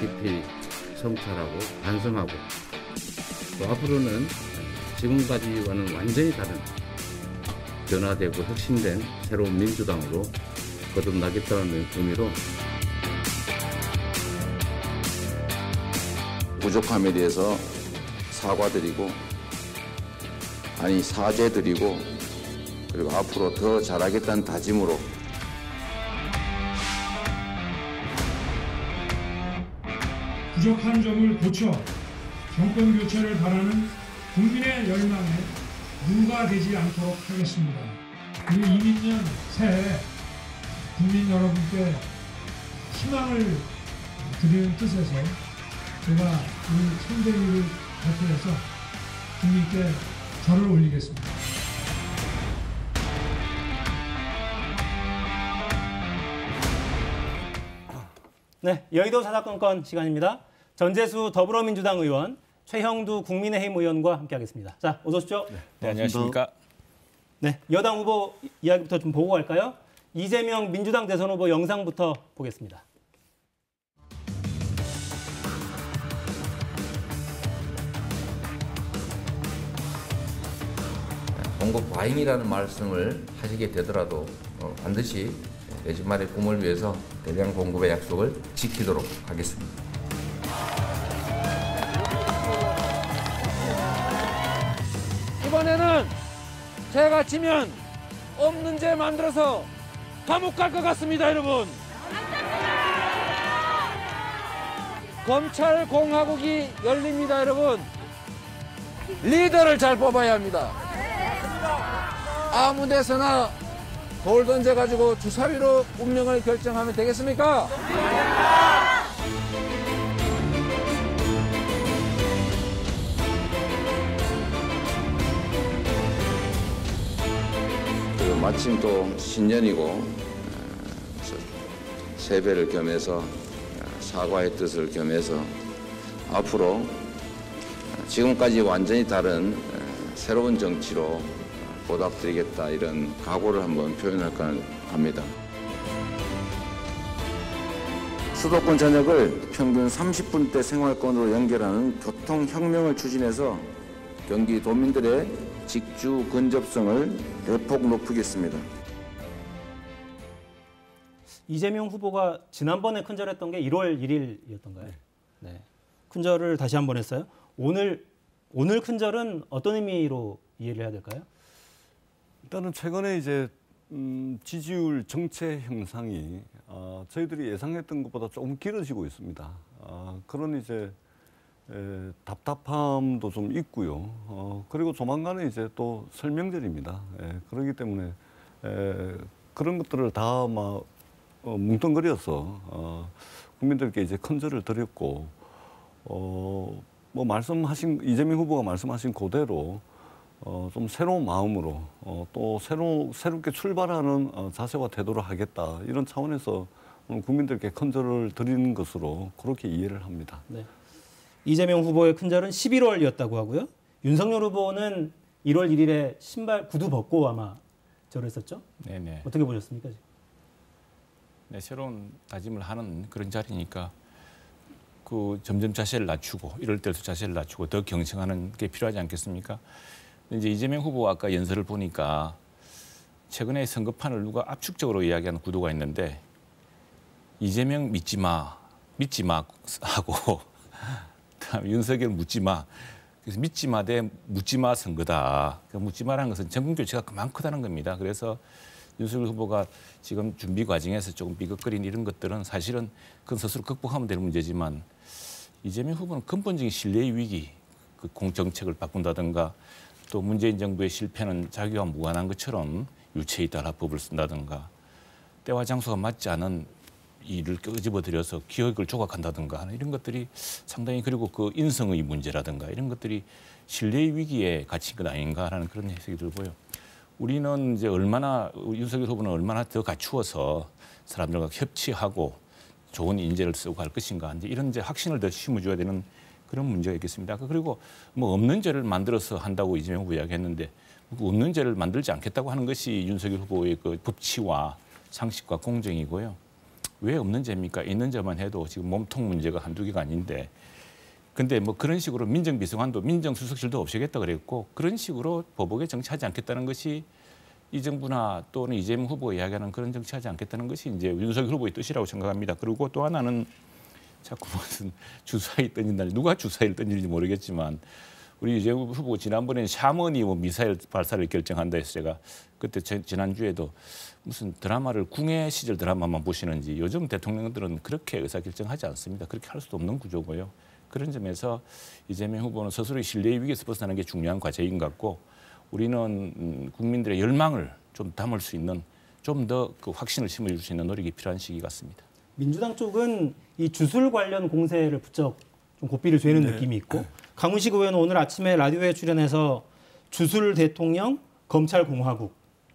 깊이 성찰하고 반성하고 또 앞으로는 지금까지와는 완전히 다른 변화되고 혁신된 새로운 민주당으로 거듭나겠다는 의미로 부족함에 대해서 사과드리고 사죄드리고 그리고 앞으로 더 잘하겠다는 다짐으로 부족한 점을 고쳐 정권 교체를 바라는 국민의 열망에 누가 되지 않도록 하겠습니다. 그리고 이민년 새해 국민 여러분께 희망을 드리는 뜻에서 제가 이 천대기를 발표해서 국민께 절을 올리겠습니다. 네, 여의도 사사건건 시간입니다. 전재수 더불어민주당 의원, 최형두 국민의힘 의원과 함께하겠습니다. 자, 어서 오십시오. 네, 안녕하십니까. 네, 여당 후보 이야기부터 좀 보고 갈까요? 이재명 민주당 대선 후보 영상부터 보겠습니다. 공급 과잉이라는 말씀을 하시게 되더라도 반드시 내 집마련 꿈을 위해서 대량 공급의 약속을 지키도록 하겠습니다. 이번에는 제가 지면 없는 죄 만들어서 감옥 갈 것 같습니다, 여러분. 검찰 공화국이 열립니다, 여러분. 리더를 잘 뽑아야 합니다. 아무 데서나 돌 던져가지고 주사위로 운명을 결정하면 되겠습니까? 마침 또 신년이고 세배를 겸해서 사과의 뜻을 겸해서 앞으로 지금까지 완전히 다른 새로운 정치로 보답드리겠다 이런 각오를 한번 표현할까 합니다. 수도권 전역을 평균 30분대 생활권으로 연결하는 교통혁명을 추진해서 경기 도민들의 직주 근접성을 대폭 높이겠습니다. 이재명 후보가 지난번에 큰절했던 게 1월 1일이었던가요? 네. 큰절을 다시 한번 했어요. 오늘 큰절은 어떤 의미로 이해를 해야 될까요? 일단은 최근에 이제 지지율 정체 형상이 저희들이 예상했던 것보다 조금 길어지고 있습니다. 그런 이제 답답함도 좀 있고요. 그리고 조만간에 이제 또 설명절입니다. 그렇기 때문에 그런 것들을 다 막 뭉뚱그려서 국민들께 이제 큰절을 드렸고 뭐 말씀하신 이재명 후보가 말씀하신 그대로 좀 새로운 마음으로 또 새롭게 출발하는 자세와 태도를 하겠다 이런 차원에서 국민들께 큰절을 드리는 것으로 그렇게 이해를 합니다. 네. 이재명 후보의 큰절은 11월이었다고 하고요. 윤석열 후보는 1월 1일에 신발 구두 벗고 아마 절했었죠? 네네. 어떻게 보셨습니까? 네, 새로운 다짐을 하는 그런 자리니까 그 점점 자세를 낮추고 이럴 때도 자세를 낮추고 더 경청하는 게 필요하지 않겠습니까? 이제 이재명 후보 아까 연설을 보니까 최근에 선거판을 누가 압축적으로 이야기하는 구도가 있는데 이재명 믿지 마 하고 다음에 윤석열 묻지 마. 그래서 믿지 마 대 묻지 마 선거다. 그러니까 묻지 마라는 것은 정권 교체가 그만 크다는 겁니다. 그래서 윤석열 후보가 지금 준비 과정에서 조금 삐걱거린 이런 것들은 사실은 그건 스스로 극복하면 될 문제지만 이재명 후보는 근본적인 신뢰의 위기, 그 공정책을 바꾼다든가 또 문재인 정부의 실패는 자기와 무관한 것처럼 유체에 따라 법을 쓴다든가 때와 장소가 맞지 않은 일을 끄집어들여서 기억을 조각한다든가 하는 이런 것들이 상당히 그리고 그 인성의 문제라든가 이런 것들이 신뢰의 위기에 갇힌 것 아닌가라는 그런 해석이 들고요. 우리는 이제 윤석열 후보는 얼마나 더 갖추어서 사람들과 협치하고 좋은 인재를 쓰고 할 것인가 이제 이런 이제 확신을 더 심어줘야 되는 그런 문제가 있겠습니다. 그리고 뭐 없는 죄를 만들어서 한다고 이재명 후보 이야기했는데 없는 죄를 만들지 않겠다고 하는 것이 윤석열 후보의 그 법치와 상식과 공정이고요. 왜 없는 죄입니까? 있는 죄만 해도 지금 몸통 문제가 한두 개가 아닌데. 근데 뭐 그런 식으로 민정비서관도 민정수석실도 없애겠다 그랬고 그런 식으로 보복에 정치하지 않겠다는 것이 이 정부나 또는 이재명 후보가 이야기하는 그런 정치하지 않겠다는 것이 이제 윤석열 후보의 뜻이라고 생각합니다. 그리고 또 하나는 자꾸 무슨 주사위 던진다. 누가 주사위를 던지는지 모르겠지만 우리 이재명 후보 지난번에 샤머니 뭐 미사일 발사를 결정한다 해서 제가 그때 지난주에도 무슨 드라마를 궁예 시절 드라마만 보시는지 요즘 대통령들은 그렇게 의사결정하지 않습니다. 그렇게 할 수도 없는 구조고요. 그런 점에서 이재명 후보는 스스로의 신뢰의 위기에서 벗어나는 게 중요한 과제인 것 같고 우리는 국민들의 열망을 좀 담을 수 있는 좀 더 그 확신을 심어줄 수 있는 노력이 필요한 시기 같습니다. 민주당 쪽은 이 주술 관련 공세를 부쩍 좀 고삐를 죄는 느낌이 있고 강훈식 의원은 오늘 아침에 라디오에 출연해서 주술 대통령, 검찰 공화국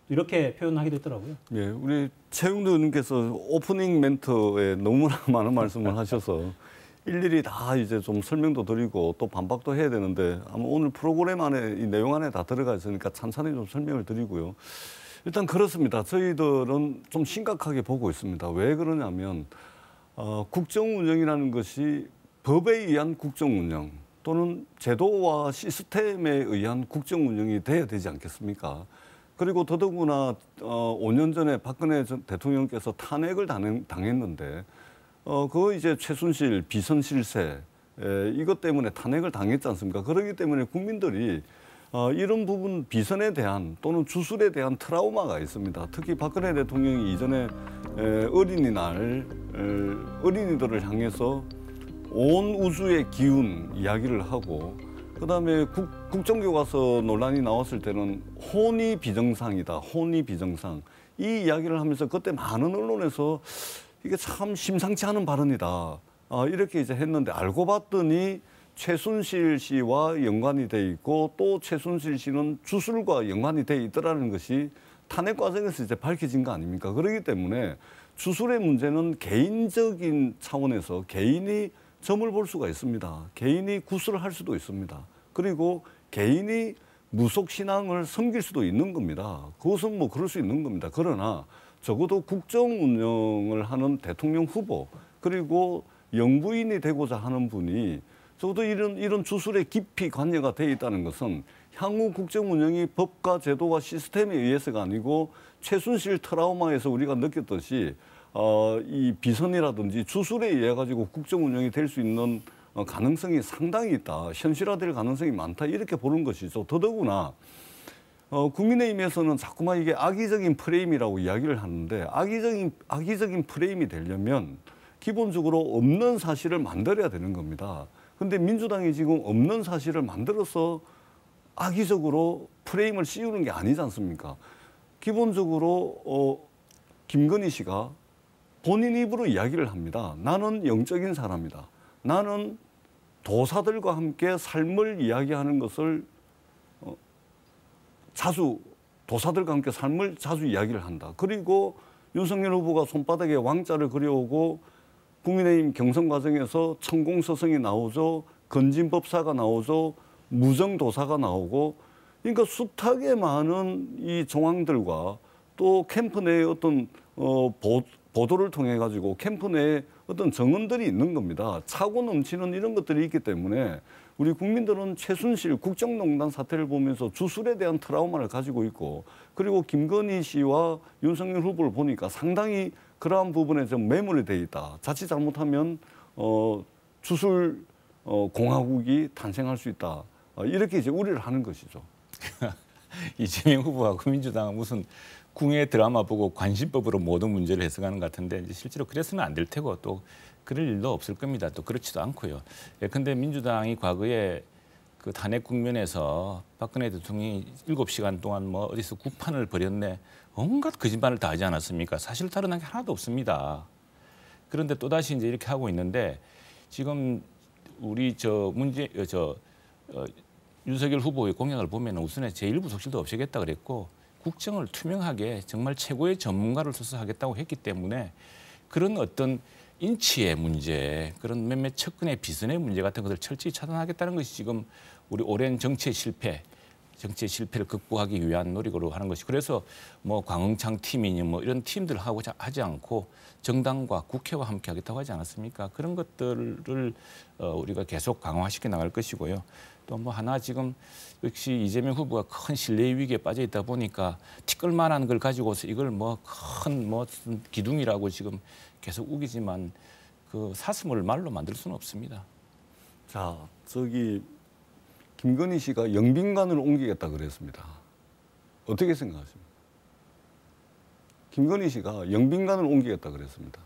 이렇게 표현하기도 했더라고요. 예, 우리 최영도 의원님께서 오프닝 멘트에 너무나 많은 말씀을 하셔서 일일이 다 이제 좀 설명도 드리고 또 반박도 해야 되는데 아마 오늘 프로그램 안에 이 내용 안에 다 들어가 있으니까 찬찬히 좀 설명을 드리고요. 일단 그렇습니다. 저희들은 좀 심각하게 보고 있습니다. 왜 그러냐면 국정 운영이라는 것이 법에 의한 국정 운영 또는 제도와 시스템에 의한 국정 운영이 돼야 되지 않겠습니까? 그리고 더더구나 5년 전에 박근혜 전 대통령께서 탄핵을 당했는데 그거 이제 최순실 비선 실세 이것 때문에 탄핵을 당했지 않습니까? 그렇기 때문에 국민들이 이런 부분 비선에 대한 또는 주술에 대한 트라우마가 있습니다. 특히 박근혜 대통령이 이전에 어린이날 어린이들을 향해서 온 우주의 기운 이야기를 하고 그다음에 국정교과서 논란이 나왔을 때는 혼이 비정상이다. 혼이 비정상. 이 이야기를 하면서 그때 많은 언론에서 이게 참 심상치 않은 발언이다. 이렇게 이제 했는데 알고 봤더니 최순실 씨와 연관이 돼 있고 또 최순실 씨는 주술과 연관이 돼 있더라는 것이 탄핵 과정에서 이제 밝혀진 거 아닙니까? 그렇기 때문에 주술의 문제는 개인적인 차원에서 개인이 점을 볼 수가 있습니다. 개인이 구술을 할 수도 있습니다. 그리고 개인이 무속 신앙을 섬길 수도 있는 겁니다. 그것은 뭐 그럴 수 있는 겁니다. 그러나 적어도 국정 운영을 하는 대통령 후보 그리고 영부인이 되고자 하는 분이 적어도 이런 주술에 깊이 관여가 돼 있다는 것은 향후 국정 운영이 법과 제도와 시스템에 의해서가 아니고 최순실 트라우마에서 우리가 느꼈듯이 이 비선이라든지 주술에 의해 가지고 국정 운영이 될 수 있는 가능성이 상당히 있다. 현실화될 가능성이 많다. 이렇게 보는 것이죠. 더더구나 국민의힘에서는 자꾸만 이게 악의적인 프레임이라고 이야기를 하는데 악의적인 프레임이 되려면 기본적으로 없는 사실을 만들어야 되는 겁니다. 근데 민주당이 지금 없는 사실을 만들어서 악의적으로 프레임을 씌우는 게 아니지 않습니까? 기본적으로 김건희 씨가 본인 입으로 이야기를 합니다. 나는 영적인 사람이다. 나는 도사들과 함께 삶을 이야기하는 것을 도사들과 함께 삶을 자주 이야기를 한다. 그리고 윤석열 후보가 손바닥에 왕자를 그려오고 국민의힘 경선 과정에서 천공서성이 나오죠. 건진법사가 나오죠. 무정도사가 나오고 그러니까 숱하게 많은 이 정황들과 또 캠프 내의 어떤 보도를 통해 가지고 캠프 내에 어떤 정언들이 있는 겁니다. 차고 넘치는 이런 것들이 있기 때문에 우리 국민들은 최순실 국정농단 사태를 보면서 주술에 대한 트라우마를 가지고 있고 그리고 김건희 씨와 윤석열 후보를 보니까 상당히 그러한 부분에 좀 매몰이 돼 있다. 자칫 잘못하면 주술 공화국이 탄생할 수 있다. 이렇게 이제 우려를 하는 것이죠. 이재명 후보하고 민주당은 무슨 궁예 드라마 보고 관심법으로 모든 문제를 해석하는 것 같은데 이제 실제로 그랬으면 안 될 테고 또 그럴 일도 없을 겁니다. 또 그렇지도 않고요. 예컨대 민주당이 과거에 그 탄핵 국면에서 박근혜 대통령이 7시간 동안 뭐 어디서 구판을 벌였네. 온갖 거짓말을 다 하지 않았습니까? 사실 다른 게 하나도 없습니다. 그런데 또다시 이제 이렇게 하고 있는데 지금 우리 윤석열 후보의 공약을 보면 우선에 제1부속실도 없애겠다 그랬고 국정을 투명하게 정말 최고의 전문가를 써서 하겠다고 했기 때문에 그런 어떤 인치의 문제, 그런 몇몇 측근의 비선의 문제 같은 것을 철저히 차단하겠다는 것이 지금 우리 오랜 정치의 실패, 정치의 실패를 극복하기 위한 노력으로 하는 것이 그래서 뭐 광흥창 팀이니 뭐 이런 팀들 하지 않고 정당과 국회와 함께 하겠다고 하지 않았습니까? 그런 것들을 우리가 계속 강화시켜 나갈 것이고요. 또 뭐 하나 지금 역시 이재명 후보가 큰 신뢰 위기에 빠져 있다 보니까 티끌만한 걸 가지고서 이걸 뭐 큰 뭐 기둥이라고 지금 계속 우기지만 그 사슴을 말로 만들 수는 없습니다. 자, 김건희 씨가 영빈관을 옮기겠다 그랬습니다. 어떻게 생각하십니까? 김건희 씨가 영빈관을 옮기겠다 그랬습니다.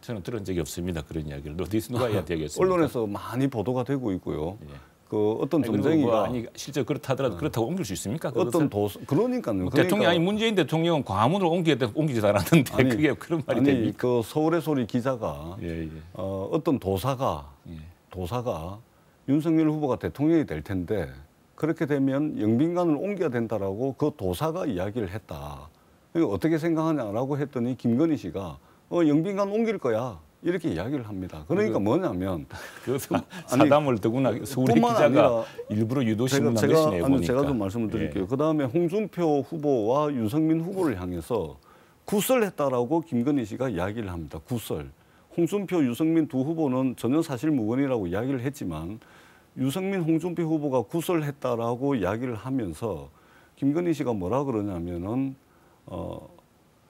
저는 들은 적이 없습니다. 그런 이야기를. 어디서 누가 이야기했습니까? 언론에서 많이 보도가 되고 있고요. 예. 그 어떤 전쟁이가 실제 그렇다더라도 그렇다고 옮길 수 있습니까? 어떤 그러니까요. 대통령 아니 문재인 대통령은 광화문으로 옮기지도 않았는데 아니, 그게 그런 말이 됩니까? 그 서울의 소리 기자가 예. 어떤 도사가 윤석열 후보가 대통령이 될 텐데 그렇게 되면 영빈관을 옮겨야 된다라고 그 도사가 이야기를 했다. 이거 어떻게 생각하냐라고 했더니 김건희 씨가 영빈관 옮길 거야. 이렇게 이야기를 합니다. 그러니까 뭐냐면 그 사담을 더구나 서울의 기자가 일부러 유도신문한 것이네요. 보니까. 제가 좀 말씀을 드릴게요. 그다음에 홍준표 후보와 유승민 후보를 향해서 구설했다라고 김건희 씨가 이야기를 합니다. 구설. 홍준표, 유승민 두 후보는 전혀 사실 무근이라고 이야기를 했지만 유승민, 홍준표 후보가 구설했다라고 이야기를 하면서 김건희 씨가 뭐라 그러냐면은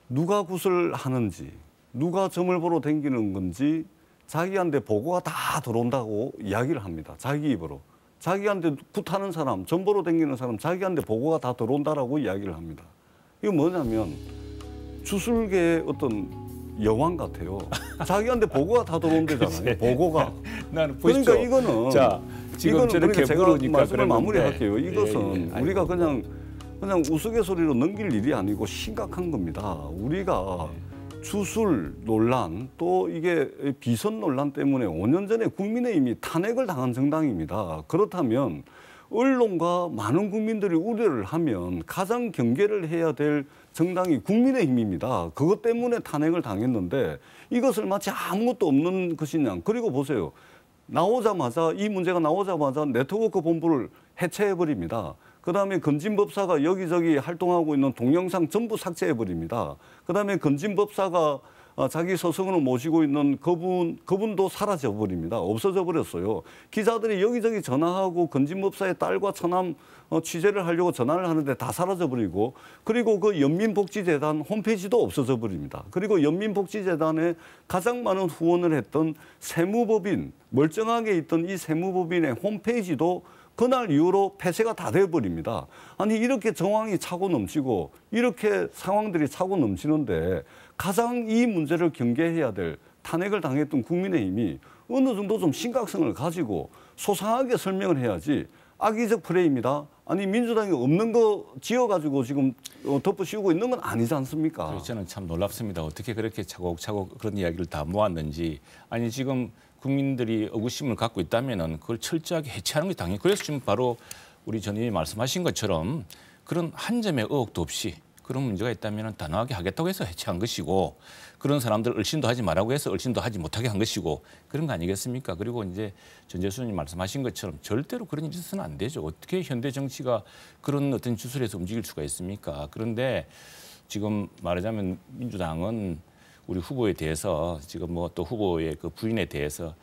누가 구설하는지 누가 점을 보러 다니는 건지 자기한테 보고가 다 들어온다고 이야기를 합니다. 자기 입으로. 자기한테 굿하는 사람, 점 보러 다니는 사람 자기한테 보고가 다 들어온다라고 이야기를 합니다. 이거 뭐냐면 주술계의 어떤 여왕 같아요. 자기한테 보고가 다 들어온대잖아요. 보고가. 나는 그러니까 이거는 자, 지금 저렇게 제가 말씀을 마무리할게요. 이것은 우리가 그냥 우스갯소리로 넘길 일이 아니고 심각한 겁니다. 우리가 주술 논란 또 이게 비선 논란 때문에 5년 전에 국민의힘이 탄핵을 당한 정당입니다. 그렇다면 언론과 많은 국민들이 우려를 하면 가장 경계를 해야 될 정당이 국민의힘입니다. 그것 때문에 탄핵을 당했는데 이것을 마치 아무것도 없는 것이냐. 그리고 보세요. 이 문제가 나오자마자 네트워크 본부를 해체해버립니다. 그다음에 건진법사가 여기저기 활동하고 있는 동영상 전부 삭제해버립니다. 그다음에 건진법사가 자기 서성으로 모시고 있는 그분도 사라져버립니다. 없어져 버렸어요. 기자들이 여기저기 전화하고 건진법사의 딸과 처남 취재를 하려고 전화를 하는데 다 사라져버리고 그리고 그 연민복지재단 홈페이지도 없어져 버립니다. 그리고 연민복지재단에 가장 많은 후원을 했던 세무법인, 멀쩡하게 있던 이 세무법인의 홈페이지도 그날 이후로 폐쇄가 다 돼버립니다. 아니 이렇게 정황이 차고 넘치고 이렇게 상황들이 차고 넘치는데 가장 이 문제를 경계해야 될 탄핵을 당했던 국민의힘이 어느 정도 좀 심각성을 가지고 소상하게 설명을 해야지 악의적 프레임이다. 아니 민주당이 없는 거 지어가지고 지금 덮어씌우고 있는 건 아니지 않습니까? 저는 참 놀랍습니다. 어떻게 그렇게 차곡차곡 그런 이야기를 다 모았는지. 아니 지금 국민들이 의구심을 갖고 있다면은 그걸 철저하게 해체하는 게 당연히. 그래서 지금 바로 우리 전 의원이 말씀하신 것처럼 그런 한 점의 의혹도 없이 그런 문제가 있다면은 단호하게 하겠다고 해서 해체한 것이고 그런 사람들 얼씬도 하지 말라고 해서 얼씬도 하지 못하게 한 것이고 그런 거 아니겠습니까? 그리고 이제 전 교수님 말씀하신 것처럼 절대로 그런 일이 있어서는 안 되죠. 어떻게 현대 정치가 그런 어떤 주술에서 움직일 수가 있습니까? 그런데 지금 말하자면 민주당은 우리 후보에 대해서 지금 뭐 또 후보의 그 부인에 대해서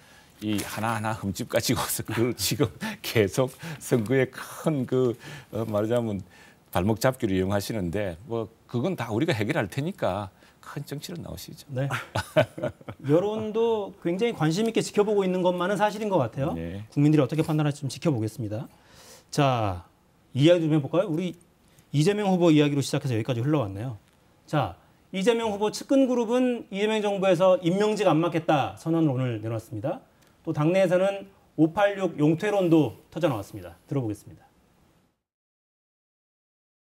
이 하나하나 흠집 가지고서 그걸 지금 계속 선거에 큰 그 말하자면 발목 잡기로 이용하시는데 뭐 그건 다 우리가 해결할 테니까 큰 정치로 나오시죠. 네. 여론도 굉장히 관심 있게 지켜보고 있는 것만은 사실인 것 같아요. 네. 국민들이 어떻게 판단할지 좀 지켜보겠습니다. 자, 이야기 좀 해볼까요? 우리 이재명 후보 이야기로 시작해서 여기까지 흘러왔네요. 자, 이재명 후보 측근 그룹은 이재명 정부에서 임명직 안 맡겠다 선언을 오늘 내놨습니다. 또 당내에서는 586 용퇴론도 터져 나왔습니다. 들어보겠습니다.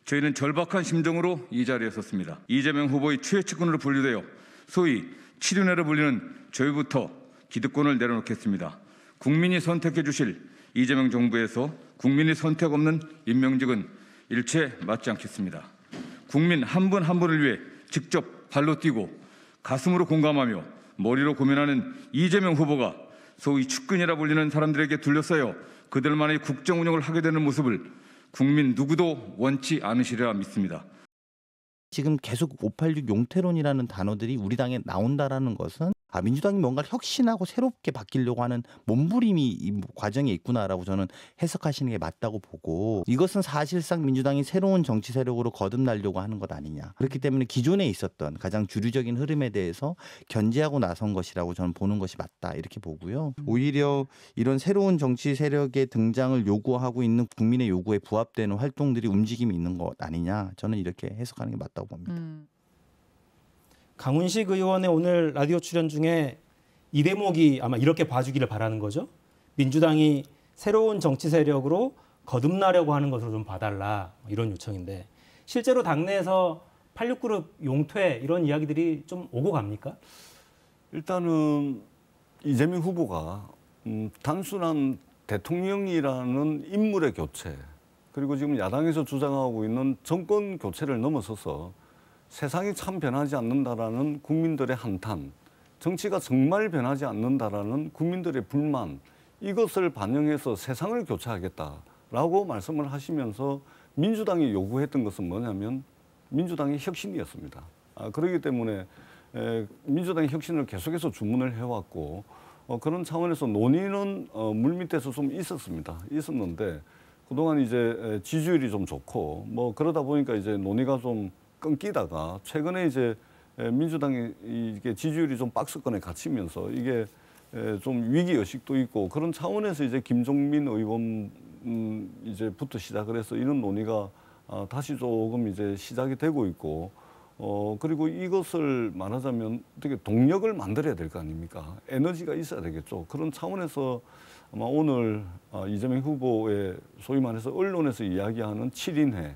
저희는 절박한 심정으로 이 자리에 섰습니다. 이재명 후보의 최측근으로 분류되어 소위 치륜회로 불리는 저희부터 기득권을 내려놓겠습니다. 국민이 선택해 주실 이재명 정부에서 국민이 선택 없는 임명직은 일체 맞지 않겠습니다. 국민 한 분 한 분을 위해 직접 발로 뛰고 가슴으로 공감하며 머리로 고민하는 이재명 후보가 소위 측근이라 불리는 사람들에게 둘러싸여 그들만의 국정 운영을 하게 되는 모습을 국민 누구도 원치 않으시리라 믿습니다. 지금 계속 586 용태론이라는 단어들이 우리 당에 나온다라는 것은 민주당이 뭔가를 혁신하고 새롭게 바뀌려고 하는 몸부림이 이 과정에 있구나라고 저는 해석하시는 게 맞다고 보고, 이것은 사실상 민주당이 새로운 정치 세력으로 거듭나려고 하는 것 아니냐. 그렇기 때문에 기존에 있었던 가장 주류적인 흐름에 대해서 견제하고 나선 것이라고 저는 보는 것이 맞다 이렇게 보고요. 오히려 이런 새로운 정치 세력의 등장을 요구하고 있는 국민의 요구에 부합되는 활동들이 움직임이 있는 것 아니냐. 저는 이렇게 해석하는 게 맞다고 봅니다. 강훈식 의원의 오늘 라디오 출연 중에 이 대목이 아마 이렇게 봐주기를 바라는 거죠. 민주당이 새로운 정치 세력으로 거듭나려고 하는 것으로 좀 봐달라, 이런 요청인데, 실제로 당내에서 86그룹 용퇴 이런 이야기들이 좀 오고 갑니까? 일단은 이재명 후보가 단순한 대통령이라는 인물의 교체, 그리고 지금 야당에서 주장하고 있는 정권 교체를 넘어서서 세상이 참 변하지 않는다라는 국민들의 한탄, 정치가 정말 변하지 않는다라는 국민들의 불만, 이것을 반영해서 세상을 교체하겠다라고 말씀을 하시면서 민주당이 요구했던 것은 뭐냐면 민주당의 혁신이었습니다. 그렇기 때문에 민주당의 혁신을 계속해서 주문을 해왔고, 그런 차원에서 논의는 물밑에서 좀 있었는데 그동안 이제 지지율이 좀 좋고 뭐 그러다 보니까 이제 논의가 좀 끊기다가 최근에 이제 민주당이 이게 지지율이 좀 박스권에 갇히면서 이게 좀 위기 의식도 있고, 그런 차원에서 이제 김종민 의원 이제부터 시작을 해서 이런 논의가 다시 조금 이제 시작이 되고 있고, 그리고 이것을 말하자면 어떻게 동력을 만들어야 될 거 아닙니까? 에너지가 있어야 되겠죠. 그런 차원에서 아마 오늘 이재명 후보의 소위 말해서 언론에서 이야기하는 7인회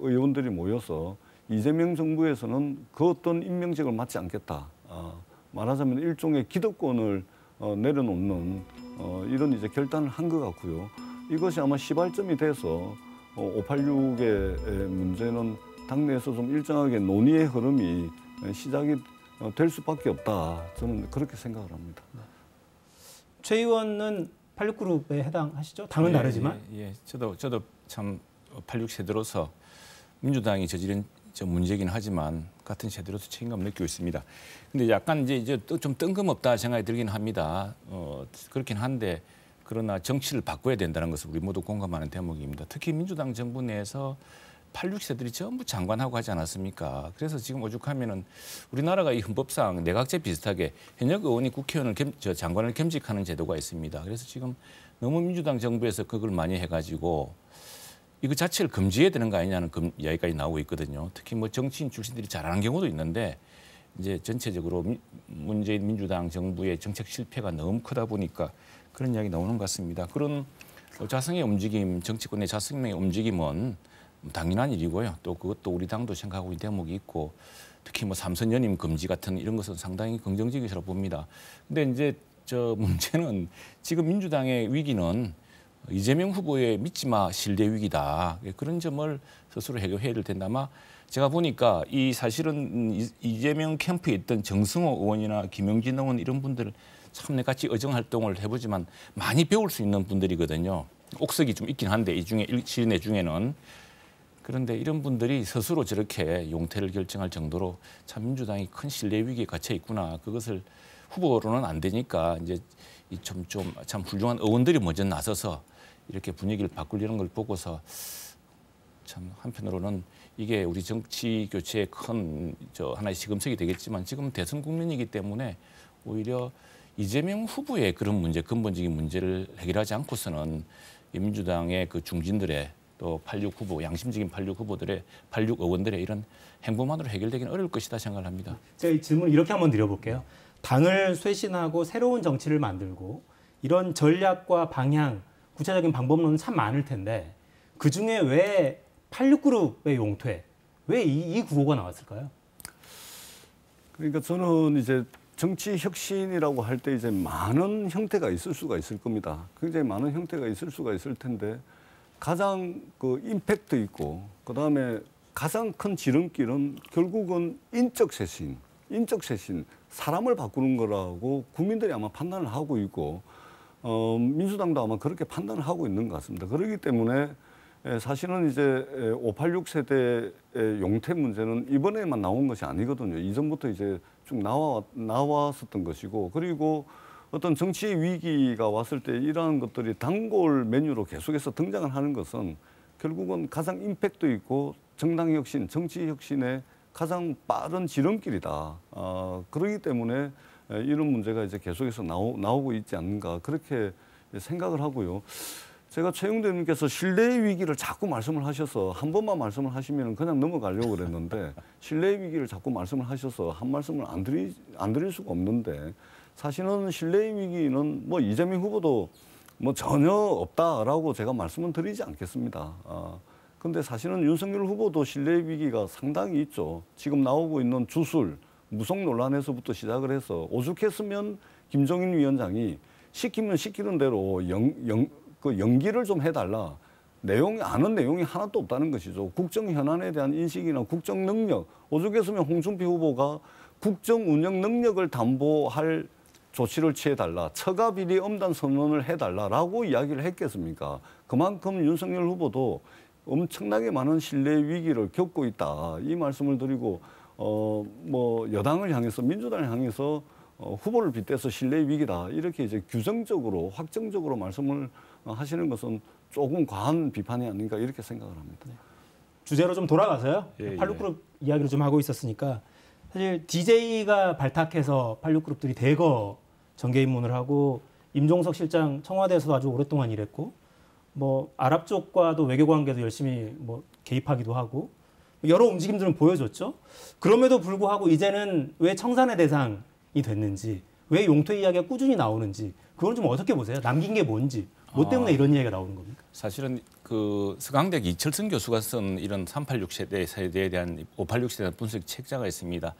의원들이 모여서 이재명 정부에서는 그 어떤 임명직을 맡지 않겠다. 말하자면 일종의 기득권을 내려놓는 이런 이제 결단을 한 것 같고요. 이것이 아마 시발점이 돼서 586의 문제는 당내에서 좀 일정하게 논의의 흐름이 시작이 될 수밖에 없다. 저는 그렇게 생각을 합니다. 최 의원은 86그룹에 해당하시죠? 당은 다르지만. 예. 저도 참 86 세대로서 민주당이 저지른 문제긴 하지만 같은 세대로서 책임감 느끼고 있습니다. 근데 약간 이제 좀 뜬금없다 생각이 들긴 합니다. 그렇긴 한데, 그러나 정치를 바꿔야 된다는 것을 우리 모두 공감하는 대목입니다. 특히 민주당 정부 내에서 86세들이 전부 장관하고 하지 않았습니까? 그래서 지금 오죽하면은 우리나라가 이 헌법상 내각제 비슷하게 현역 의원이 국회의원을 장관을 겸직하는 제도가 있습니다. 그래서 지금 너무 민주당 정부에서 그걸 많이 해가지고 이거 자체를 금지해야 되는 거 아니냐는 이야기까지 나오고 있거든요. 특히 뭐 정치인 출신들이 잘하는 경우도 있는데, 이제 전체적으로 문재인 민주당 정부의 정책 실패가 너무 크다 보니까 그런 이야기 나오는 것 같습니다. 그런 자성의 움직임, 정치권의 자성의 움직임은 당연한 일이고요. 또 그것도 우리 당도 생각하고 있는 대목이 있고, 특히 뭐 삼선 연임 금지 같은 이런 것은 상당히 긍정적이라고 봅니다. 근데 이제 문제는 지금 민주당의 위기는 이재명 후보의 믿지마 신뢰 위기다. 그런 점을 스스로 해결해야 될 텐데, 아마 제가 보니까 이 사실은 이재명 캠프에 있던 정승호 의원이나 김용진 의원 이런 분들 참 같이 의정 활동을 해보지만 많이 배울 수 있는 분들이거든요. 옥석이 좀 있긴 한데 이 중에 실내 중에는. 그런데 이런 분들이 스스로 저렇게 용퇴를 결정할 정도로 참 민주당이 큰 신뢰 위기에 갇혀 있구나. 그것을 후보로는 안 되니까 이제 참 훌륭한 의원들이 먼저 나서서 이렇게 분위기를 바꾸려는 걸 보고서 참 한편으로는 이게 우리 정치 교체의 큰 하나의 시금석이 되겠지만, 지금 대선 국면이기 때문에 오히려 이재명 후보의 그런 문제, 근본적인 문제를 해결하지 않고서는 민주당의 그 중진들의 또 86 후보, 양심적인 86 후보들의 86 의원들의 이런 행보만으로 해결되기는 어려울 것이다 생각을 합니다. 제가 이 질문을 이렇게 한번 드려볼게요. 당을 쇄신하고 새로운 정치를 만들고 이런 전략과 방향, 구체적인 방법론은 참 많을 텐데, 그중에 왜 86그룹의 용퇴, 왜 이 구호가 나왔을까요? 그러니까 저는 이제 정치 혁신이라고 할 때 이제 많은 형태가 있을 수가 있을 겁니다. 굉장히 많은 형태가 있을 수가 있을 텐데, 가장 그 임팩트 있고 그다음에 가장 큰 지름길은 결국은 인적 쇄신, 사람을 바꾸는 거라고 국민들이 아마 판단을 하고 있고, 민주당도 아마 그렇게 판단을 하고 있는 것 같습니다. 그렇기 때문에 사실은 이제 586 세대의 용퇴 문제는 이번에만 나온 것이 아니거든요. 이전부터 이제 쭉 나왔었던 것이고, 그리고 어떤 정치의 위기가 왔을 때 이러한 것들이 단골 메뉴로 계속해서 등장을 하는 것은 결국은 가장 임팩트 있고 정당 혁신, 정치 혁신의 가장 빠른 지름길이다. 그렇기 때문에 이런 문제가 이제 계속해서 나오고 있지 않는가 그렇게 생각을 하고요. 제가 최영대 의원님께서 신뢰의 위기를 자꾸 말씀을 하셔서 한 번만 말씀을 하시면 그냥 넘어가려고 그랬는데 신뢰의 위기를 자꾸 말씀을 하셔서 한 말씀을 안 드릴 수가 없는데, 사실은 신뢰의 위기는 뭐 이재명 후보도 뭐 전혀 없다라고 제가 말씀은 드리지 않겠습니다. 근데 사실은 윤석열 후보도 신뢰의 위기가 상당히 있죠. 지금 나오고 있는 주술, 무속 논란에서부터 시작을 해서 오죽했으면 김종인 위원장이 시키면 시키는 대로 연기를 좀 해달라. 아는 내용이 하나도 없다는 것이죠. 국정 현안에 대한 인식이나 국정 능력, 오죽했으면 홍준표 후보가 국정 운영 능력을 담보할 조치를 취해달라, 처가 비리 엄단 선언을 해달라라고 이야기를 했겠습니까? 그만큼 윤석열 후보도 엄청나게 많은 신뢰 위기를 겪고 있다. 이 말씀을 드리고, 뭐 여당을 향해서, 민주당을 향해서 후보를 빗대서 신뢰 위기다. 이렇게 이제 규정적으로, 확정적으로 말씀을 하시는 것은 조금 과한 비판이 아닌가 이렇게 생각을 합니다. 주제로 좀 돌아가서요. 예, 86그룹 이야기를 좀 하고 있었으니까, 사실 DJ가 발탁해서 86그룹들이 대거 정계 입문을 하고, 임종석 실장 청와대에서도 아주 오랫동안 일했고, 뭐 아랍 쪽과도 외교 관계도 열심히 뭐 개입하기도 하고 여러 움직임들은 보여줬죠. 그럼에도 불구하고 이제는 왜 청산의 대상이 됐는지, 왜 용퇴 이야기가 꾸준히 나오는지, 그건 좀 어떻게 보세요? 남긴 게 뭔지, 뭐 때문에 이런 이야기가 나오는 겁니까? 사실은 그 서강대 이철성 교수가 쓴 이런 386 세대에 대한 586 세대 분석 책자가 있습니다.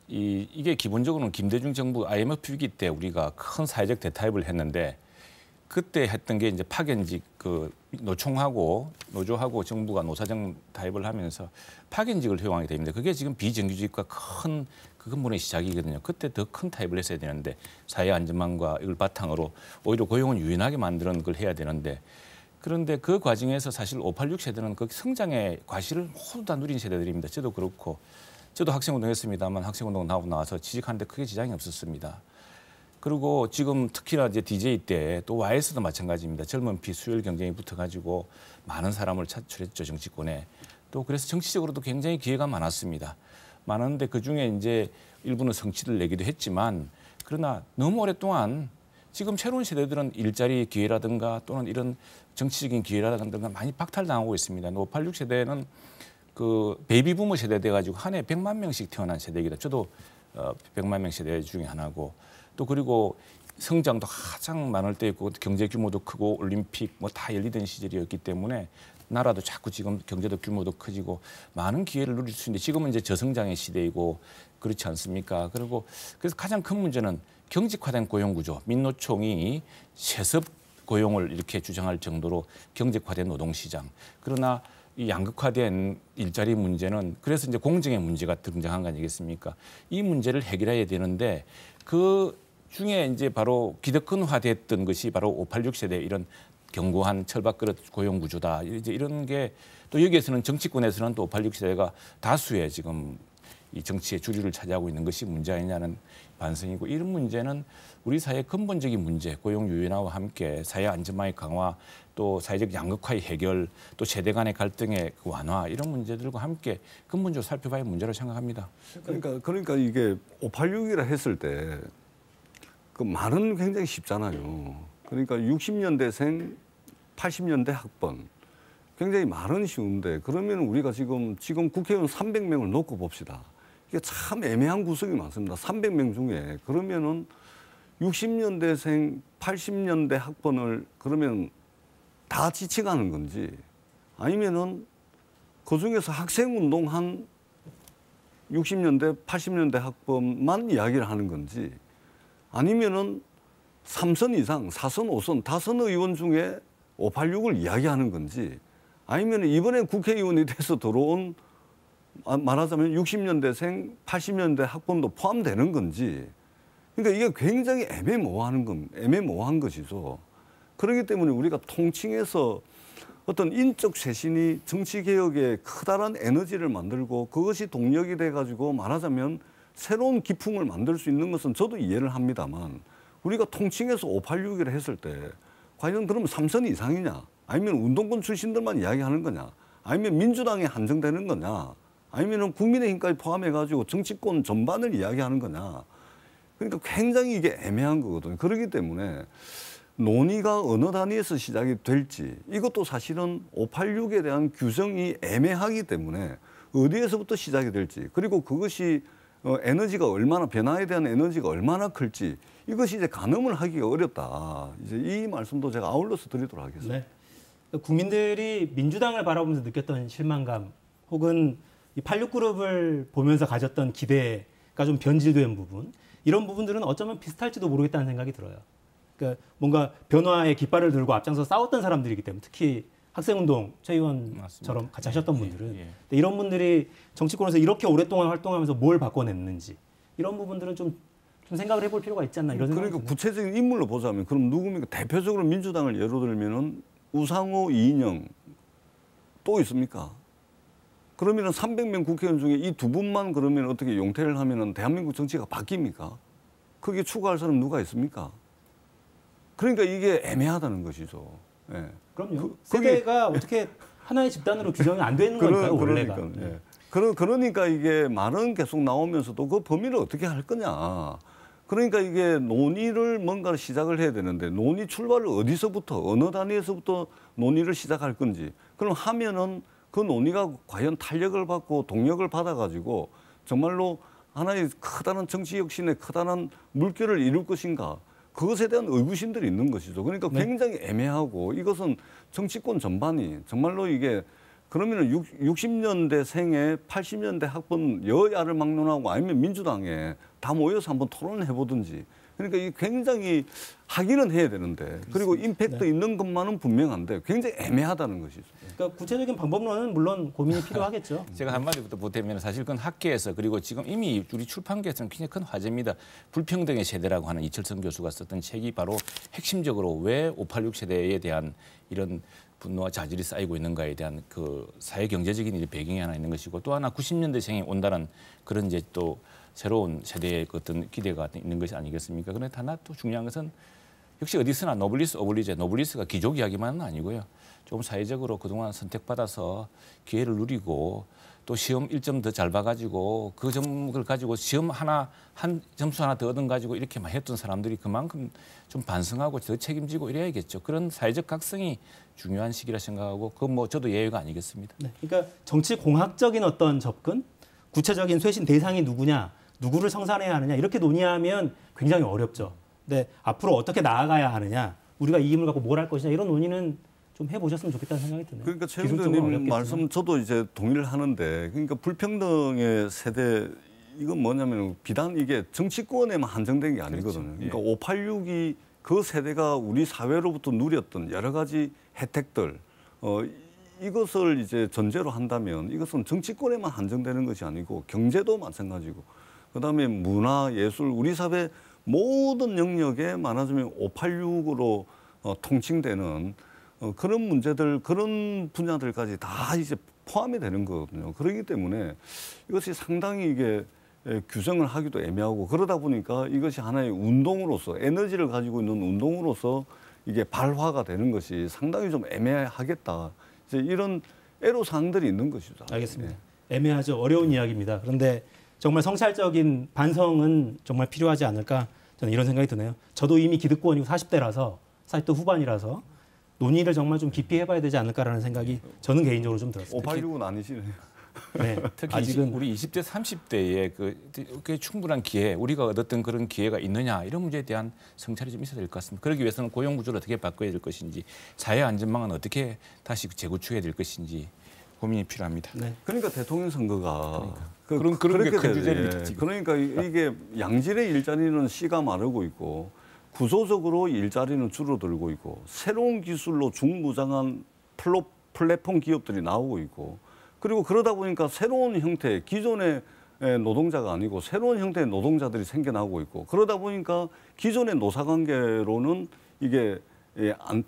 이게 기본적으로는 김대중 정부 IMF 위기 때 우리가 큰 사회적 대타협을 했는데, 그때 했던 게 이제 파견직 그 노총하고 노조하고 정부가 노사정 타협을 하면서 파견직을 허용하게 됩니다. 그게 지금 비정규직과 큰 그 근본의 시작이거든요. 그때 더 큰 타협을 했어야 되는데, 사회 안전망과 이걸 바탕으로 오히려 고용을 유연하게 만드는 걸 해야 되는데, 그런데 그 과정에서 사실 586 세대는 그 성장의 과실을 모두 다 누린 세대들입니다. 저도 그렇고, 저도 학생운동했습니다만 학생운동 나와서 취직하는데 크게 지장이 없었습니다. 그리고 지금 특히나 이제 DJ 때 또 YS도 마찬가지입니다. 젊은 피 수혈 경쟁이 붙어가지고 많은 사람을 차출했죠, 정치권에. 또 그래서 정치적으로도 굉장히 기회가 많았습니다. 많은데 그 중에 이제 일부는 성취를 내기도 했지만, 그러나 너무 오랫동안 지금 새로운 세대들은 일자리 기회라든가 또는 이런 정치적인 기회라든가 많이 박탈당하고 있습니다. 586 세대는 그 베이비 부머 세대 돼가지고 한 해 100만 명씩 태어난 세대이기도. 저도 100만 명 세대 중에 하나고, 또 그리고 성장도 가장 많을 때였고 경제 규모도 크고 올림픽 뭐 다 열리던 시절이었기 때문에 나라도 자꾸 지금 경제도 규모도 커지고 많은 기회를 누릴 수 있는데, 지금은 이제 저성장의 시대이고 그렇지 않습니까? 그리고 그래서 가장 큰 문제는 경직화된 고용 구조. 민노총이 세습 고용을 이렇게 주장할 정도로 경직화된 노동시장. 그러나 이 양극화된 일자리 문제는, 그래서 이제 공정의 문제가 등장한 거 아니겠습니까? 이 문제를 해결해야 되는데, 그 중에 이제 바로 기득권화됐던 것이 바로 586 세대 이런 견고한 철밥그릇 고용 구조다. 이제 이런 게, 또 여기에서는 정치권에서는 또 586 세대가 다수의 지금 이 정치의 주류를 차지하고 있는 것이 문제 아니냐는 반성이고, 이런 문제는 우리 사회의 근본적인 문제, 고용 유연화와 함께 사회 안전망의 강화, 또 사회적 양극화의 해결, 또 세대 간의 갈등의 그 완화, 이런 문제들과 함께 근본적으로 살펴봐야 문제라고 생각합니다. 그러니까 이게 586이라 했을 때 그 말은 굉장히 쉽잖아요. 그러니까 60년대생, 80년대 학번, 굉장히 말은 쉬운데, 그러면 우리가 지금 국회의원 300명을 놓고 봅시다. 이게 참 애매한 구석이 많습니다. 300명 중에 그러면은 60년대생, 80년대 학번을 그러면 다 지칭하는 건지, 아니면은 그 중에서 학생운동한 60년대, 80년대 학번만 이야기를 하는 건지, 아니면은 3선 이상, 4선, 5선, 5선 의원 중에 586을 이야기하는 건지, 아니면 이번에 국회의원이 돼서 들어온, 말하자면 60년대생, 80년대 학번도 포함되는 건지, 그러니까 이게 굉장히 애매모호한 것이죠. 그렇기 때문에 우리가 통칭해서 어떤 인적 쇄신이 정치개혁에 커다란 에너지를 만들고 그것이 동력이 돼가지고 말하자면 새로운 기풍을 만들 수 있는 것은 저도 이해를 합니다만 우리가 통칭해서 586이라 했을 때 과연 그러면 3선 이상이냐? 아니면 운동권 출신들만 이야기하는 거냐? 아니면 민주당에 한정되는 거냐? 아니면 국민의힘까지 포함해가지고 정치권 전반을 이야기하는 거냐? 그러니까 굉장히 이게 애매한 거거든요. 그렇기 때문에 논의가 어느 단위에서 시작이 될지 이것도 사실은 586에 대한 규정이 애매하기 때문에 어디에서부터 시작이 될지 그리고 그것이 에너지가 얼마나 변화에 대한 에너지가 얼마나 클지 이것이 이제 가늠을 하기가 어렵다. 이제 이 말씀도 제가 아울러서 드리도록 하겠습니다. 네. 국민들이 민주당을 바라보면서 느꼈던 실망감 혹은 이 86그룹을 보면서 가졌던 기대가 좀 변질된 부분 이런 부분들은 어쩌면 비슷할지도 모르겠다는 생각이 들어요. 그러니까 뭔가 변화의 깃발을 들고 앞장서 싸웠던 사람들이기 때문에 특히 학생운동 최 의원처럼 같이 하셨던 분들은 이런 분들이 정치권에서 이렇게 오랫동안 활동하면서 뭘 바꿔냈는지 이런 부분들은 좀 생각을 해볼 필요가 있지 않나 이런 생각이 그러니까 드네요. 구체적인 인물로 보자면 그럼 누굽니까? 대표적으로 민주당을 예로 들면은 우상호, 이인영 또 있습니까? 그러면은 300명 국회의원 중에 이 두 분만 그러면 어떻게 용퇴를 하면은 대한민국 정치가 바뀝니까? 거기에 추가할 사람 누가 있습니까? 그러니까 이게 애매하다는 것이죠. 예. 그럼요. 세대가 어떻게 하나의 집단으로 규정이 안 되는 거니까요, 원래가. 예. 그러니까 이게 말은 계속 나오면서도 그 범위를 어떻게 할 거냐. 그러니까 이게 논의를 뭔가를 시작을 해야 되는데 논의 출발을 어디서부터 어느 단위에서부터 논의를 시작할 건지 그럼 하면은 그 논의가 과연 탄력을 받고 동력을 받아가지고 정말로 하나의 커다란 정치 혁신의 커다란 물결을 이룰 것인가. 그것에 대한 의구심들이 있는 것이죠. 그러니까 굉장히 애매하고 이것은 정치권 전반이 정말로 이게 그러면은 60년대 생에 80년대 학번 여야를 막론하고 아니면 민주당에 다 모여서 한번 토론을 해보든지 그러니까 이게 굉장히 하기는 해야 되는데 그렇습니다. 그리고 임팩트 있는 것만은 분명한데 굉장히 애매하다는 것이죠. 그러니까 구체적인 방법론은 물론 고민이 필요하겠죠. 제가 한마디부터 보태면 사실 그건 학계에서 그리고 지금 이미 우리 출판계에서는 굉장히 큰 화제입니다. 불평등의 세대라고 하는 이철성 교수가 썼던 책이 바로 핵심적으로 왜 586 세대에 대한 이런 분노와 자질이 쌓이고 있는가에 대한 그 사회 경제적인 배경이 하나 있는 것이고 또 하나 90년대생이 온다는 그런 이제 또 새로운 세대의 어떤 기대가 있는 것이 아니겠습니까? 그런데 하나 또 중요한 것은 역시 어디서나 노블리스 오블리제, 노블리스가 귀족 이야기만은 아니고요. 좀 사회적으로 그동안 선택받아서 기회를 누리고 또 시험 1점 더 잘 봐가지고 그 점을 가지고 시험 한 점수 하나 더 얻은 가지고 이렇게만 했던 사람들이 그만큼 좀 반성하고 더 책임지고 이래야겠죠. 그런 사회적 각성이 중요한 시기라 생각하고 그건 뭐 저도 예외가 아니겠습니다. 네, 그러니까 정치 공학적인 어떤 접근, 구체적인 쇄신 대상이 누구냐, 누구를 성산해야 하느냐 이렇게 논의하면 굉장히 어렵죠. 근데 앞으로 어떻게 나아가야 하느냐, 우리가 이 힘을 갖고 뭘 할 것이냐 이런 논의는 좀 해보셨으면 좋겠다는 생각이 드네요. 그러니까 최 의원님 말씀 저도 이제 동의를 하는데 그러니까 불평등의 세대 이건 뭐냐면 비단 이게 정치권에만 한정된 게 아니거든요. 그러니까 586이 그 세대가 우리 사회로부터 누렸던 여러 가지 혜택들 이것을 이제 전제로 한다면 이것은 정치권에만 한정되는 것이 아니고 경제도 마찬가지고 그다음에 문화, 예술, 우리 사회 모든 영역에 말하자면 586으로 통칭되는 그런 문제들, 그런 분야들까지 다 이제 포함이 되는 거거든요. 그렇기 때문에 이것이 상당히 이게 규정을 하기도 애매하고 그러다 보니까 이것이 하나의 운동으로서 에너지를 가지고 있는 운동으로서 이게 발화가 되는 것이 상당히 좀 애매하겠다. 이제 이런 애로사항들이 있는 것이죠. 알겠습니다. 애매하죠. 어려운 이야기입니다. 그런데 정말 성찰적인 반성은 정말 필요하지 않을까 저는 이런 생각이 드네요. 저도 이미 기득권이고 40대라서 40대 후반이라서 논의를 정말 좀 깊이 해봐야 되지 않을까라는 생각이 저는 개인적으로 좀 들었습니다. 586은 아니시네요. 네, 특히 아직은 우리 20대, 30대의 그 충분한 기회, 우리가 얻었던 그런 기회가 있느냐 이런 문제에 대한 성찰이 좀 있어야 될 것 같습니다. 그러기 위해서는 고용 구조를 어떻게 바꿔야 될 것인지, 사회 안전망은 어떻게 다시 재구축해야 될 것인지 고민이 필요합니다. 네. 그러니까 대통령 선거가 그런 게 큰 주제입니다. 그러니까 이게 양질의 일자리는 씨가 마르고 있고 구조적으로 일자리는 줄어들고 있고 새로운 기술로 중무장한 플랫폼 기업들이 나오고 있고 그리고 그러다 보니까 새로운 형태 기존의 노동자가 아니고 새로운 형태의 노동자들이 생겨나고 있고 그러다 보니까 기존의 노사관계로는 이게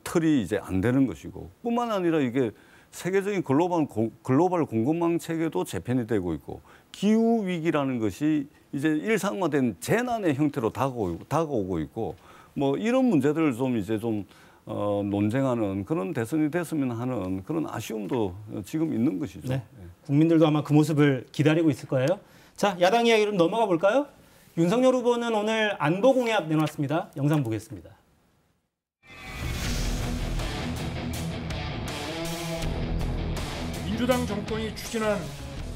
틀이 이제 안 되는 것이고 뿐만 아니라 이게 세계적인 글로벌 공급망 체계도 재편이 되고 있고 기후 위기라는 것이 이제 일상화된 재난의 형태로 다가오고 있고 뭐 이런 문제들을 좀 이제 좀 논쟁하는 그런 대선이 됐으면 하는 그런 아쉬움도 지금 있는 것이죠. 네. 국민들도 아마 그 모습을 기다리고 있을 거예요. 자, 야당 이야기로 넘어가 볼까요? 윤석열 후보는 오늘 안보 공약 내놨습니다. 영상 보겠습니다. 민주당 정권이 추진한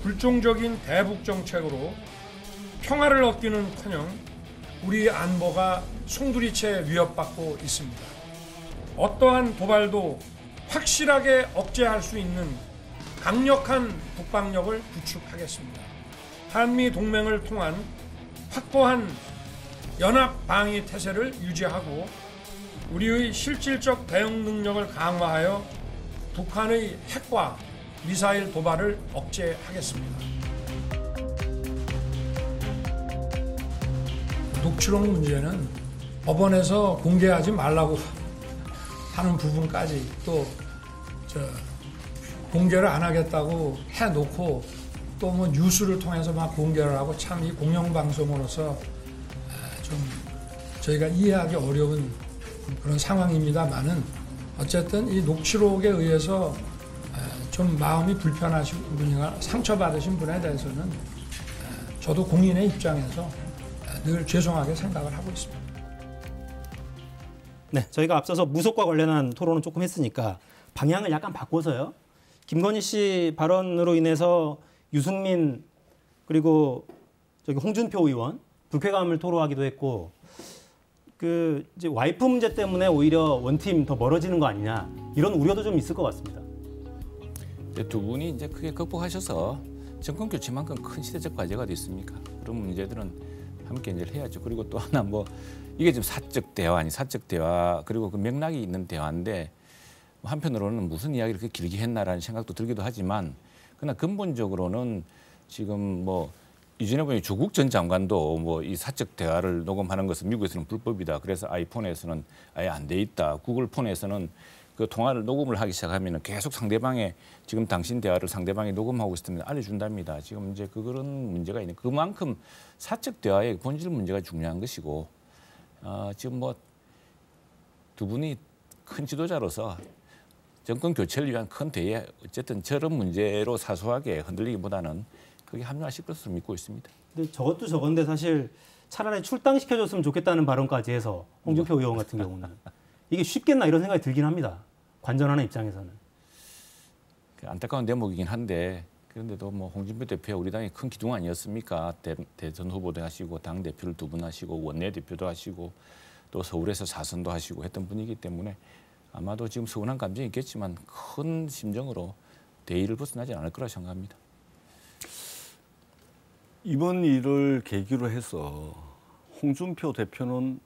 불종적인 대북 정책으로 평화를 얻기는커녕 우리 안보가 송두리째 위협받고 있습니다. 어떠한 도발도 확실하게 억제할 수 있는 강력한 국방력을 구축하겠습니다. 한미 동맹을 통한 확고한 연합 방위 태세를 유지하고 우리의 실질적 대응 능력을 강화하여 북한의 핵과 미사일 도발을 억제하겠습니다. 녹취록 문제는 법원에서 공개하지 말라고 하는 부분까지 또 공개를 안 하겠다고 해놓고 또 뭐 뉴스를 통해서 막 공개를 하고 참 이 공영방송으로서 좀 저희가 이해하기 어려운 그런 상황입니다만은 어쨌든 이 녹취록에 의해서 좀 마음이 불편하신 분이나 상처받으신 분에 대해서는 저도 공인의 입장에서 늘 죄송하게 생각을 하고 있습니다. 네, 저희가 앞서서 무속과 관련한 토론은 조금 했으니까 방향을 약간 바꿔서요. 김건희 씨 발언으로 인해서 유승민 그리고 저기 홍준표 의원 불쾌감을 토로하기도 했고 그 이제 와이프 문제 때문에 오히려 원팀 더 멀어지는 거 아니냐 이런 우려도 좀 있을 것 같습니다. 두 분이 이제 크게 극복하셔서 정권 교체만큼 큰 시대적 과제가 됐습니까? 그런 문제들은 함께 이제 해야죠. 그리고 또 하나 뭐 이게 지금 사적 대화 아니 사적 대화 그리고 그 맥락이 있는 대화인데 한편으로는 무슨 이야기를 그렇게 길게 했나라는 생각도 들기도 하지만 그러나 근본적으로는 지금 뭐 이전에 보니 조국 전 장관도 뭐 이 사적 대화를 녹음하는 것은 미국에서는 불법이다. 그래서 아이폰에서는 아예 안 돼 있다. 구글 폰에서는 그 통화를 녹음을 하기 시작하면 계속 상대방의 지금 당신 대화를 상대방이 녹음하고 있으면 알려준답니다. 지금 이제 그런 문제가 있는 그만큼 사적 대화의 본질 문제가 중요한 것이고 지금 뭐 두 분이 큰 지도자로서 정권 교체를 위한 큰 대회 어쨌든 저런 문제로 사소하게 흔들리기보다는 그게 합리화실 것으로 믿고 있습니다. 근데 저것도 저건데 사실 차라리 출당시켜줬으면 좋겠다는 발언까지 해서 홍준표 의원 같은 경우는 이게 쉽겠나 이런 생각이 들긴 합니다. 관전하는 입장에서는. 안타까운 대목이긴 한데 그런데도 뭐 홍준표 대표 우리 당의 큰 기둥 아니었습니까? 대선 후보도 하시고 당 대표를 2분 하시고 원내 대표도 하시고 또 서울에서 4선도 하시고 했던 분이기 때문에 아마도 지금 서운한 감정이 있겠지만 큰 심정으로 대의를 벗어나지 않을 거라 생각합니다. 이번 일을 계기로 해서 홍준표 대표는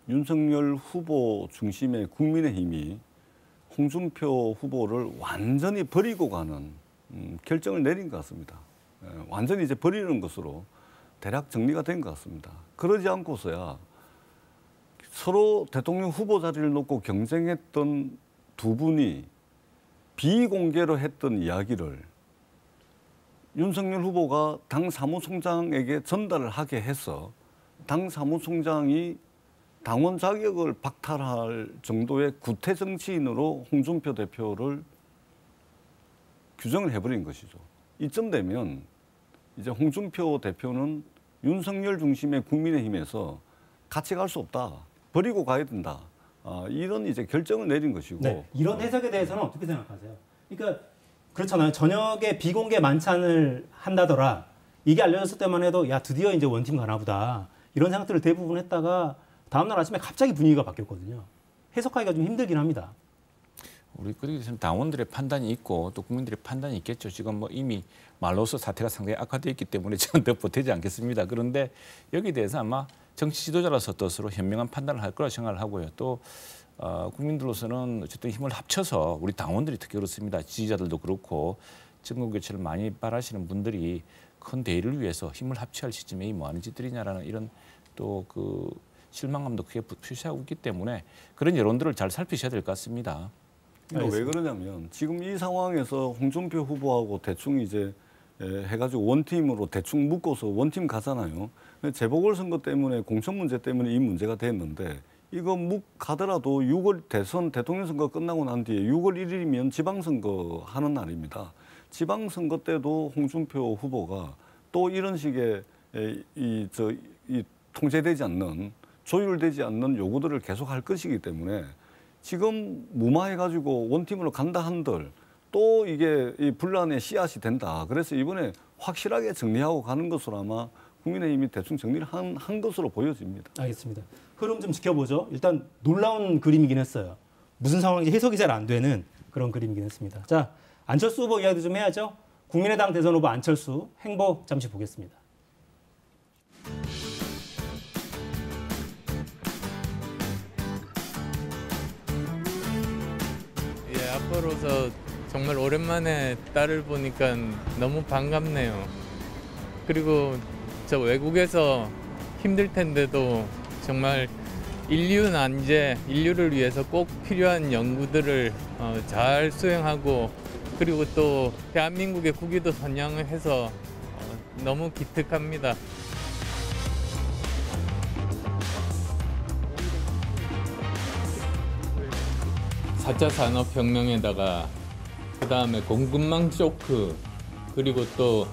윤석열 후보 중심의 국민의힘이 홍준표 후보를 완전히 버리고 가는 결정을 내린 것 같습니다. 완전히 이제 버리는 것으로 대략 정리가 된 것 같습니다. 그러지 않고서야 서로 대통령 후보 자리를 놓고 경쟁했던 두 분이 비공개로 했던 이야기를 윤석열 후보가 당 사무총장에게 전달을 하게 해서 당 사무총장이 당원 자격을 박탈할 정도의 구태 정치인으로 홍준표 대표를 규정을 해버린 것이죠. 이쯤 되면 이제 홍준표 대표는 윤석열 중심의 국민의힘에서 같이 갈 수 없다. 버리고 가야 된다. 이런 이제 결정을 내린 것이고. 네, 이런 해석에 대해서는 어떻게 생각하세요? 그러니까 그렇잖아요. 저녁에 비공개 만찬을 한다더라. 이게 알려졌을 때만 해도 야 드디어 이제 원팀 가나 보다. 이런 생각들을 대부분 했다가 다음날 아침에 갑자기 분위기가 바뀌었거든요. 해석하기가 좀 힘들긴 합니다. 우리 그리고 당원들의 판단이 있고 또 국민들의 판단이 있겠죠. 지금 뭐 이미 말로서 사태가 상당히 악화되어 있기 때문에 저는 더 보태지 않겠습니다. 그런데 여기에 대해서 아마 정치 지도자로서 뜻으로 현명한 판단을 할 거라 생각을 하고요. 또 국민들로서는 어쨌든 힘을 합쳐서 우리 당원들이 특히 그렇습니다. 지지자들도 그렇고 정권 교체를 많이 바라시는 분들이 큰 대의를 위해서 힘을 합쳐야 할 시점에 이 뭐하는 짓들이냐라는 이런 또 그 실망감도 크게 표시하고 있기 때문에 그런 여론들을 잘 살피셔야 될 것 같습니다. 그러니까 왜 그러냐면 지금 이 상황에서 홍준표 후보하고 대충 이제 해가지고 원팀으로 대충 묶어서 원팀 가잖아요. 재보궐선거 때문에 공천 문제 때문에 이 문제가 됐는데 이거 가더라도 6월 대선 대통령 선거 끝나고 난 뒤에 6월 1일이면 지방선거 하는 날입니다. 지방선거 때도 홍준표 후보가 또 이런 식의 이 통제되지 않는 조율되지 않는 요구들을 계속 할 것이기 때문에 지금 무마해가지고 원팀으로 간다 한들 또 이게 이 분란의 씨앗이 된다. 그래서 이번에 확실하게 정리하고 가는 것으로 아마 국민의힘이 대충 정리를 한 것으로 보여집니다. 알겠습니다. 흐름 좀 지켜보죠. 일단 놀라운 그림이긴 했어요. 무슨 상황인지 해석이 잘 안 되는 그런 그림이긴 했습니다. 자, 안철수 후보 이야기 좀 해야죠. 국민의당 대선 후보 안철수 행보 잠시 보겠습니다. 예, 앞으로서 정말 오랜만에 딸을 보니까 너무 반갑네요. 그리고 저 외국에서 힘들 텐데도 정말 인류 난제, 인류를 위해서 꼭 필요한 연구들을 잘 수행하고 그리고 또 대한민국의 국위도 선양을 해서 너무 기특합니다. (4차) 산업혁명에다가 그 다음에 공급망 쇼크 그리고 또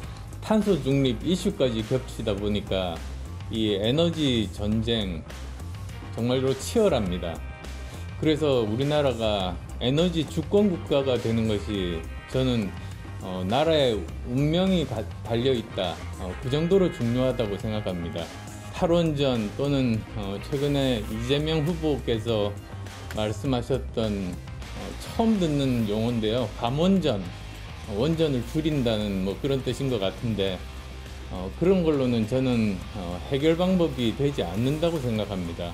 탄소 중립 이슈까지 겹치다 보니까 이 에너지 전쟁 정말로 치열합니다. 그래서 우리나라가 에너지 주권 국가가 되는 것이 저는 나라의 운명이 달려 있다. 그 정도로 중요하다고 생각합니다. 탈원전 또는 최근에 이재명 후보께서 말씀하셨던 처음 듣는 용어인데요. 감원전, 원전을 줄인다는 뭐 그런 뜻인 것 같은데 그런 걸로는 저는 해결 방법이 되지 않는다고 생각합니다.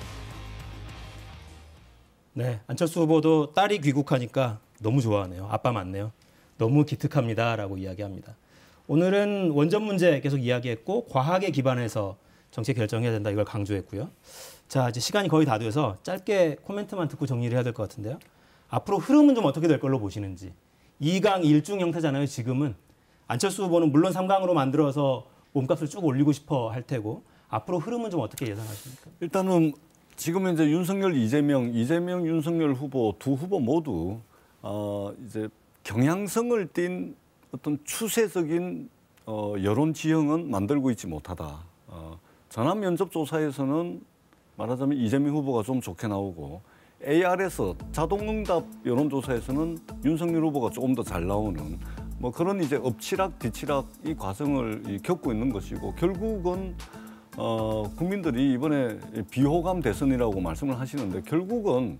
네, 안철수 후보도 딸이 귀국하니까 너무 좋아하네요. 아빠 맞네요. 너무 기특합니다라고 이야기합니다. 오늘은 원전 문제 계속 이야기했고 과학에 기반해서 정책 결정해야 된다 이걸 강조했고요. 자, 이제 시간이 거의 다 돼서 짧게 코멘트만 듣고 정리를 해야 될 것 같은데요. 앞으로 흐름은 좀 어떻게 될 걸로 보시는지. 2강 1중 형태잖아요, 지금은. 안철수 후보는 물론 3강으로 만들어서 몸값을 쭉 올리고 싶어 할 테고 앞으로 흐름은 좀 어떻게 예상하십니까? 일단은 지금 이제 윤석열, 이재명, 윤석열 후보 두 후보 모두 이제 경향성을 띤 어떤 추세적인 여론 지형은 만들고 있지 못하다. 전화 면접 조사에서는 말하자면 이재명 후보가 좀 좋게 나오고 AR에서 자동응답 여론조사에서는 윤석열 후보가 조금 더 잘 나오는 뭐 그런 이제 엎치락 뒤치락 이 과정을 겪고 있는 것이고 결국은 국민들이 이번에 비호감 대선이라고 말씀을 하시는데 결국은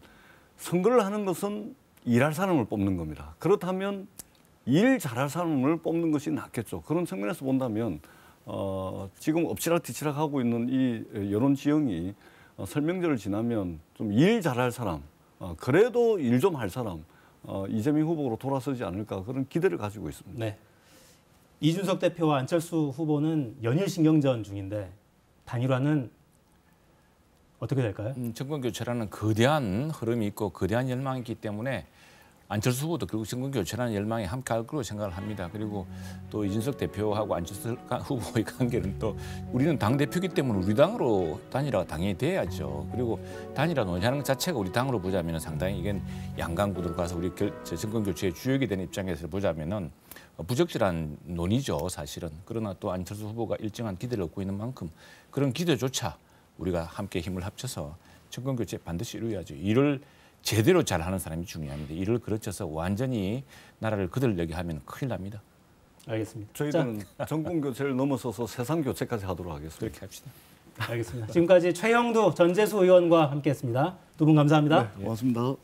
선거를 하는 것은 일할 사람을 뽑는 겁니다. 그렇다면 일 잘할 사람을 뽑는 것이 낫겠죠. 그런 측면에서 본다면 지금 엎치락 뒤치락 하고 있는 이 여론 지형이 설명절을 지나면 좀 일 잘할 사람, 그래도 일 좀 할 사람, 이재명 후보로 돌아서지 않을까 그런 기대를 가지고 있습니다. 네. 이준석 대표와 안철수 후보는 연일 신경전 중인데 단일화는 어떻게 될까요? 정권 교체라는 거대한 흐름이 있고 거대한 열망이 있기 때문에 안철수 후보도 결국 정권 교체라는 열망에 함께할 거로 생각을 합니다. 그리고 또 이준석 대표하고 안철수 후보의 관계는 또 우리는 당대표이기 때문에 우리 당으로 단일화가 당연히 돼야죠. 그리고 단일화 논의하는 것 자체가 우리 당으로 보자면 상당히 이건 양강구도로 가서 우리 정권 교체의 주역이 되는 입장에서 보자면 부적절한 논의죠, 사실은. 그러나 또 안철수 후보가 일정한 기대를 얻고 있는 만큼 그런 기대조차 우리가 함께 힘을 합쳐서 정권 교체 반드시 이루어야죠. 이를 제대로 잘하는 사람이 중요합니다. 이를 그르쳐서 완전히 나라를 거들려게 하면 큰일 납니다. 알겠습니다. 저희들은 정권 교체를 넘어서서 세상 교체까지 하도록 하겠습니다. 그렇게 합시다. 알겠습니다. 지금까지 최형두 전재수 의원과 함께했습니다. 두 분 감사합니다. 네, 고맙습니다.